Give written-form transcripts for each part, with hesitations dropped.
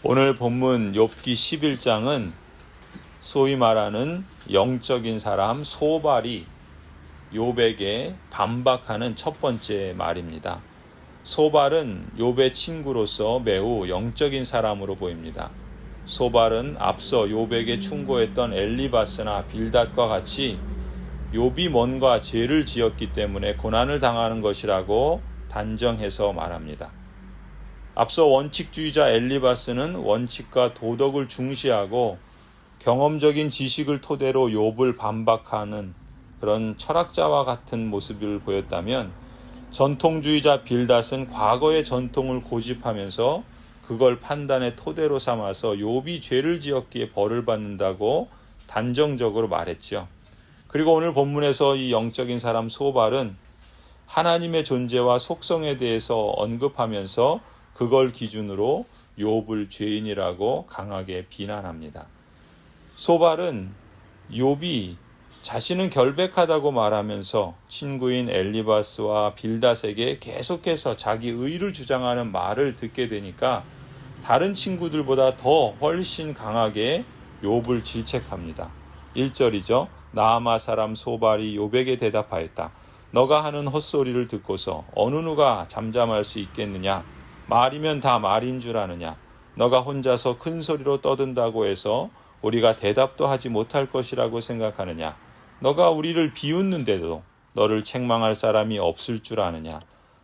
오늘 본문 욥기 11장은 소위 말하는 영적인 사람 소발이 욥에게 반박하는 첫 번째 말입니다. 소발은 욥의 친구로서 매우 영적인 사람으로 보입니다. 소발은 앞서 욥에게 충고했던 엘리바스나 빌닷과 같이 욥이 뭔가 죄를 지었기 때문에 고난을 당하는 것이라고 단정해서 말합니다. 앞서 원칙주의자 엘리바스는 원칙과 도덕을 중시하고 경험적인 지식을 토대로 욥을 반박하는 그런 철학자와 같은 모습을 보였다면, 전통주의자 빌닷은 과거의 전통을 고집하면서 그걸 판단의 토대로 삼아서 욥이 죄를 지었기에 벌을 받는다고 단정적으로 말했죠. 그리고 오늘 본문에서 이 영적인 사람 소발은 하나님의 존재와 속성에 대해서 언급하면서 그걸 기준으로 욥을 죄인이라고 강하게 비난합니다. 소발은 욥이 자신은 결백하다고 말하면서 친구인 엘리바스와 빌닷에게 계속해서 자기 의를 주장하는 말을 듣게 되니까 다른 친구들보다 더 훨씬 강하게 욥을 질책합니다. 1절이죠. 나아마 사람 소발이 욥에게 대답하였다. 너가 하는 헛소리를 듣고서 어느 누가 잠잠할 수 있겠느냐? 말이면 다 말인 줄 아느냐? 너가 혼자서 큰 소리로 떠든다고 해서 우리가 대답도 하지 못할 것이라고 생각하느냐? 너가 우리를 비웃는데도 너를 책망할 사람이 없을 줄 아느냐?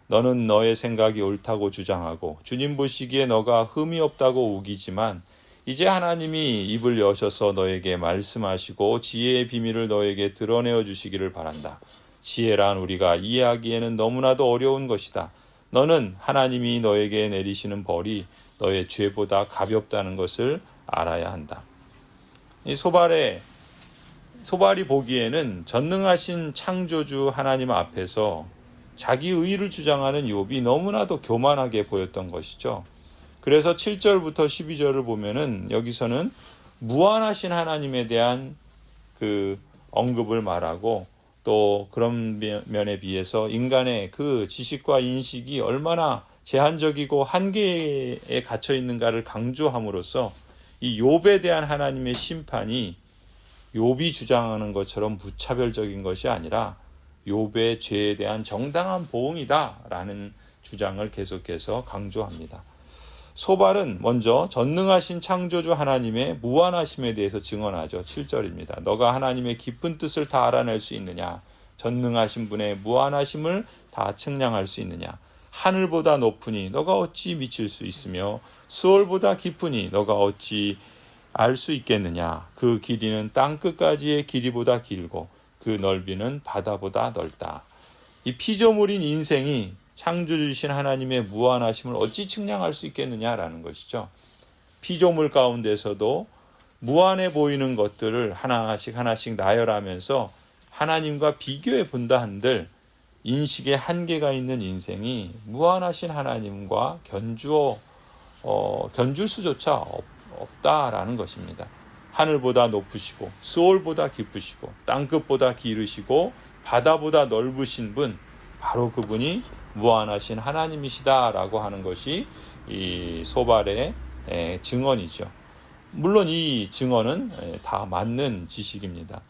너는 너의 생각이 옳다고 주장하고 주님 보시기에 너가 흠이 없다고 우기지만 이제 하나님이 입을 여셔서 너에게 말씀하시고 지혜의 비밀을 너에게 드러내어 주시기를 바란다. 지혜란 우리가 이해하기에는 너무나도 어려운 것이다. 너는 하나님이 너에게 내리시는 벌이 너의 죄보다 가볍다는 것을 알아야 한다. 이 소발이 보기에는 전능하신 창조주 하나님 앞에서 자기 의를 주장하는 욥이 너무나도 교만하게 보였던 것이죠. 그래서 7절부터 12절을 보면은 여기서는 무한하신 하나님에 대한 그 언급을 말하고, 또 그런 면에 비해서 인간의 그 지식과 인식이 얼마나 제한적이고 한계에 갇혀 있는가를 강조함으로써 이 욥에 대한 하나님의 심판이 욥이 주장하는 것처럼 무차별적인 것이 아니라 욥의 죄에 대한 정당한 보응이다라는 주장을 계속해서 강조합니다. 소발은 먼저 전능하신 창조주 하나님의 무한하심에 대해서 증언하죠. 7절입니다. 너가 하나님의 깊은 뜻을 다 알아낼 수 있느냐? 전능하신 분의 무한하심을 다 측량할 수 있느냐? 하늘보다 높으니 너가 어찌 미칠 수 있으며 수월보다 깊으니 너가 어찌 알 수 있겠느냐? 그 길이는 땅끝까지의 길이보다 길고 그 넓이는 바다보다 넓다. 이 피조물인 인생이 창조주신 하나님의 무한하심을 어찌 측량할 수 있겠느냐라는 것이죠. 피조물 가운데서도 무한해 보이는 것들을 하나씩 나열하면서 하나님과 비교해 본다 한들 인식에 한계가 있는 인생이 무한하신 하나님과 견줄 수조차 없다라는 것입니다. 하늘보다 높으시고 수월보다 깊으시고 땅끝보다 길으시고 바다보다 넓으신 분, 바로 그분이 무한하신 하나님이시다라고 하는 것이 이 소발의 증언이죠. 물론 이 증언은 다 맞는 지식입니다.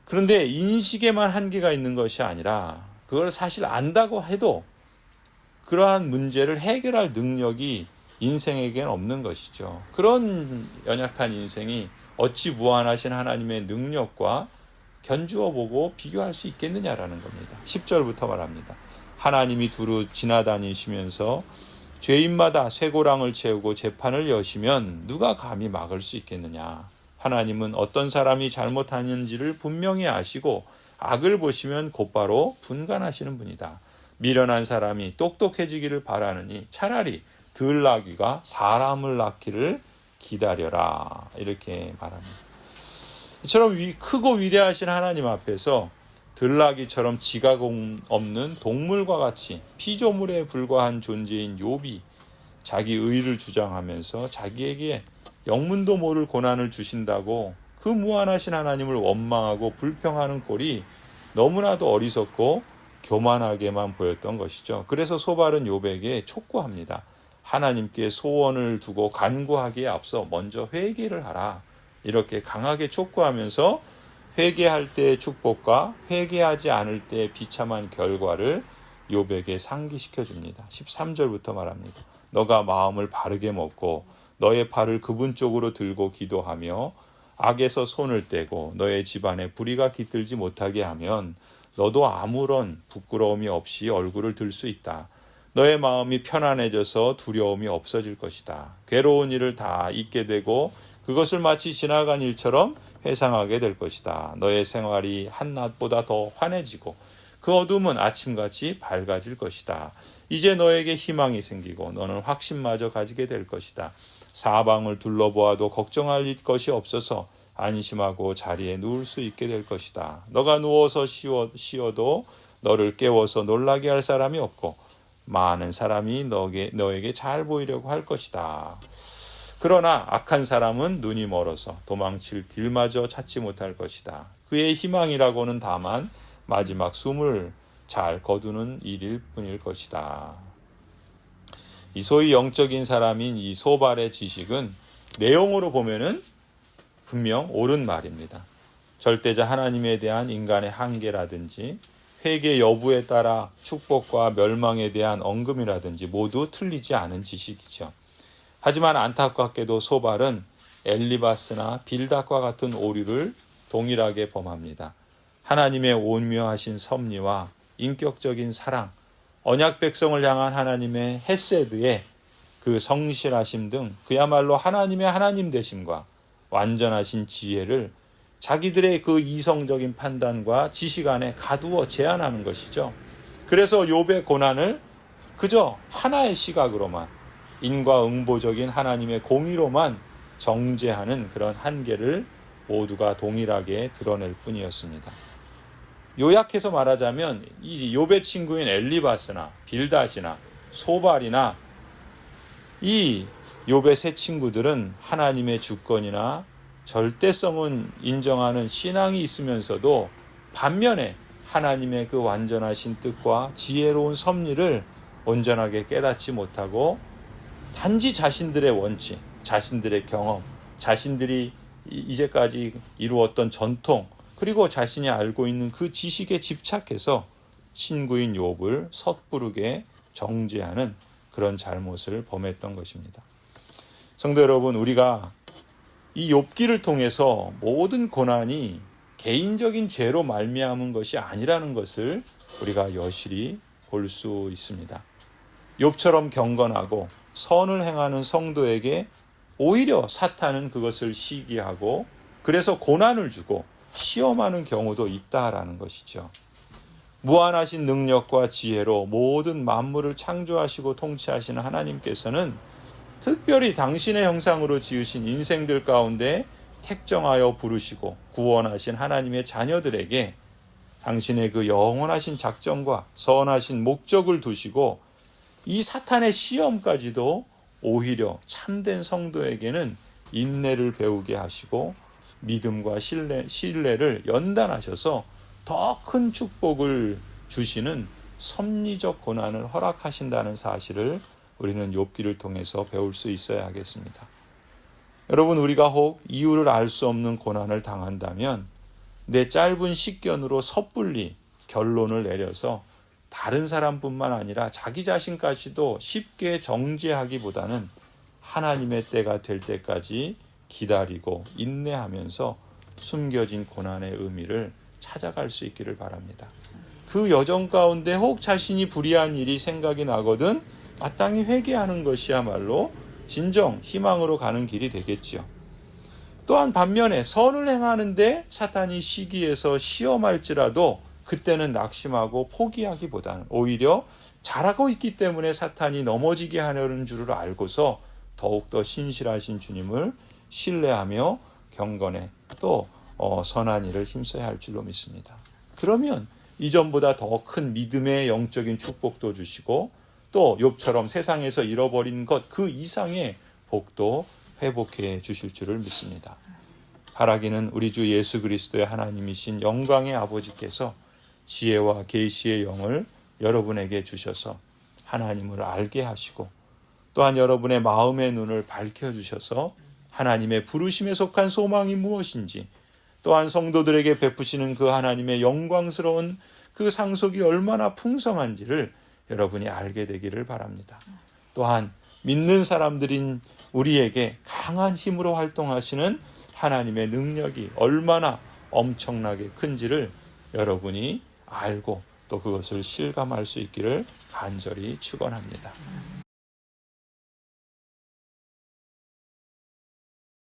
그런데 인식에만 한계가 있는 것이 아니라 그걸 사실 안다고 해도 그러한 문제를 해결할 능력이 인생에게는 없는 것이죠. 그런 연약한 인생이 어찌 무한하신 하나님의 능력과 견주어 보고 비교할 수 있겠느냐라는 겁니다. 10절부터 말합니다. 하나님이 두루 지나다니시면서 죄인마다 쇠고랑을 채우고 재판을 여시면 누가 감히 막을 수 있겠느냐. 하나님은 어떤 사람이 잘못하는지를 분명히 아시고 악을 보시면 곧바로 분간하시는 분이다. 미련한 사람이 똑똑해지기를 바라느니 차라리 들나귀가 사람을 낳기를 기다려라. 이렇게 말합니다. 이처럼 크고 위대하신 하나님 앞에서 들나귀처럼 지각 없는 동물과 같이 피조물에 불과한 존재인 욥이 자기 의를 주장하면서 자기에게 영문도 모를 고난을 주신다고 그 무한하신 하나님을 원망하고 불평하는 꼴이 너무나도 어리석고 교만하게만 보였던 것이죠. 그래서 소발은 욥에게 촉구합니다. 하나님께 소원을 두고 간구하기에 앞서 먼저 회개를 하라. 이렇게 강하게 촉구하면서 회개할 때의 축복과 회개하지 않을 때의 비참한 결과를 욥에게 상기시켜 줍니다. 13절부터 말합니다. 너가 마음을 바르게 먹고 너의 팔을 그분 쪽으로 들고 기도하며 악에서 손을 떼고 너의 집안에 불의가 깃들지 못하게 하면 너도 아무런 부끄러움이 없이 얼굴을 들 수 있다. 너의 마음이 편안해져서 두려움이 없어질 것이다. 괴로운 일을 다 잊게 되고 그것을 마치 지나간 일처럼 회상하게 될 것이다. 너의 생활이 한낮보다 더 환해지고 그 어둠은 아침같이 밝아질 것이다. 이제 너에게 희망이 생기고 너는 확신마저 가지게 될 것이다. 사방을 둘러보아도 걱정할 것이 없어서 안심하고 자리에 누울 수 있게 될 것이다. 너가 누워서 쉬어도 너를 깨워서 놀라게 할 사람이 없고 많은 사람이 너에게 잘 보이려고 할 것이다. 그러나 악한 사람은 눈이 멀어서 도망칠 길마저 찾지 못할 것이다. 그의 희망이라고는 다만 마지막 숨을 잘 거두는 일일 뿐일 것이다. 이 소위 영적인 사람인 이 소발의 지식은 내용으로 보면은 분명 옳은 말입니다. 절대자 하나님에 대한 인간의 한계라든지 회개 여부에 따라 축복과 멸망에 대한 언급이라든지 모두 틀리지 않은 지식이죠. 하지만 안타깝게도 소발은 엘리바스나 빌닷과 같은 오류를 동일하게 범합니다. 하나님의 온묘하신 섭리와 인격적인 사랑, 언약 백성을 향한 하나님의 헤세드의 그 성실하심 등 그야말로 하나님의 하나님 되심과 완전하신 지혜를 자기들의 그 이성적인 판단과 지식 안에 가두어 제한하는 것이죠. 그래서 욥의 고난을 그저 하나의 시각으로만 인과응보적인 하나님의 공의로만 정죄하는 그런 한계를 모두가 동일하게 드러낼 뿐이었습니다. 요약해서 말하자면 이 욥의 친구인 엘리바스나 빌닷이나 소발이나 이 욥의 세 친구들은 하나님의 주권이나 절대성은 인정하는 신앙이 있으면서도 반면에 하나님의 그 완전하신 뜻과 지혜로운 섭리를 온전하게 깨닫지 못하고 단지 자신들의 원칙, 자신들의 경험, 자신들이 이제까지 이루었던 전통, 그리고 자신이 알고 있는 그 지식에 집착해서 친구인 욥을 섣부르게 정죄하는 그런 잘못을 범했던 것입니다. 성도 여러분, 우리가 이 욥기를 통해서 모든 고난이 개인적인 죄로 말미암은 것이 아니라는 것을 우리가 여실히 볼 수 있습니다. 욥처럼 경건하고 선을 행하는 성도에게 오히려 사탄은 그것을 시기하고 그래서 고난을 주고 시험하는 경우도 있다라는 것이죠. 무한하신 능력과 지혜로 모든 만물을 창조하시고 통치하시는 하나님께서는 특별히 당신의 형상으로 지으신 인생들 가운데 택정하여 부르시고 구원하신 하나님의 자녀들에게 당신의 그 영원하신 작정과 선하신 목적을 두시고 이 사탄의 시험까지도 오히려 참된 성도에게는 인내를 배우게 하시고 믿음과 신뢰를 연단하셔서 더 큰 축복을 주시는 섭리적 고난을 허락하신다는 사실을 우리는 욥기를 통해서 배울 수 있어야 하겠습니다. 여러분, 우리가 혹 이유를 알 수 없는 고난을 당한다면 내 짧은 식견으로 섣불리 결론을 내려서 다른 사람뿐만 아니라 자기 자신까지도 쉽게 정죄하기보다는 하나님의 때가 될 때까지 기다리고 인내하면서 숨겨진 고난의 의미를 찾아갈 수 있기를 바랍니다. 그 여정 가운데 혹 자신이 불의한 일이 생각이 나거든 마땅히 회개하는 것이야말로 진정 희망으로 가는 길이 되겠지요. 또한 반면에 선을 행하는데 사탄이 시기해서 시험할지라도 그때는 낙심하고 포기하기보다는 오히려 잘하고 있기 때문에 사탄이 넘어지게 하려는 줄을 알고서 더욱더 신실하신 주님을 신뢰하며 경건에 또 선한 일을 힘써야 할 줄로 믿습니다. 그러면 이전보다 더 큰 믿음의 영적인 축복도 주시고 또 욥처럼 세상에서 잃어버린 것 그 이상의 복도 회복해 주실 줄을 믿습니다. 바라기는 우리 주 예수 그리스도의 하나님이신 영광의 아버지께서 지혜와 계시의 영을 여러분에게 주셔서 하나님을 알게 하시고 또한 여러분의 마음의 눈을 밝혀주셔서 하나님의 부르심에 속한 소망이 무엇인지, 또한 성도들에게 베푸시는 그 하나님의 영광스러운 그 상속이 얼마나 풍성한지를 여러분이 알게 되기를 바랍니다. 또한 믿는 사람들인 우리에게 강한 힘으로 활동하시는 하나님의 능력이 얼마나 엄청나게 큰지를 여러분이 알고 또 그것을 실감할 수 있기를 간절히 축원합니다.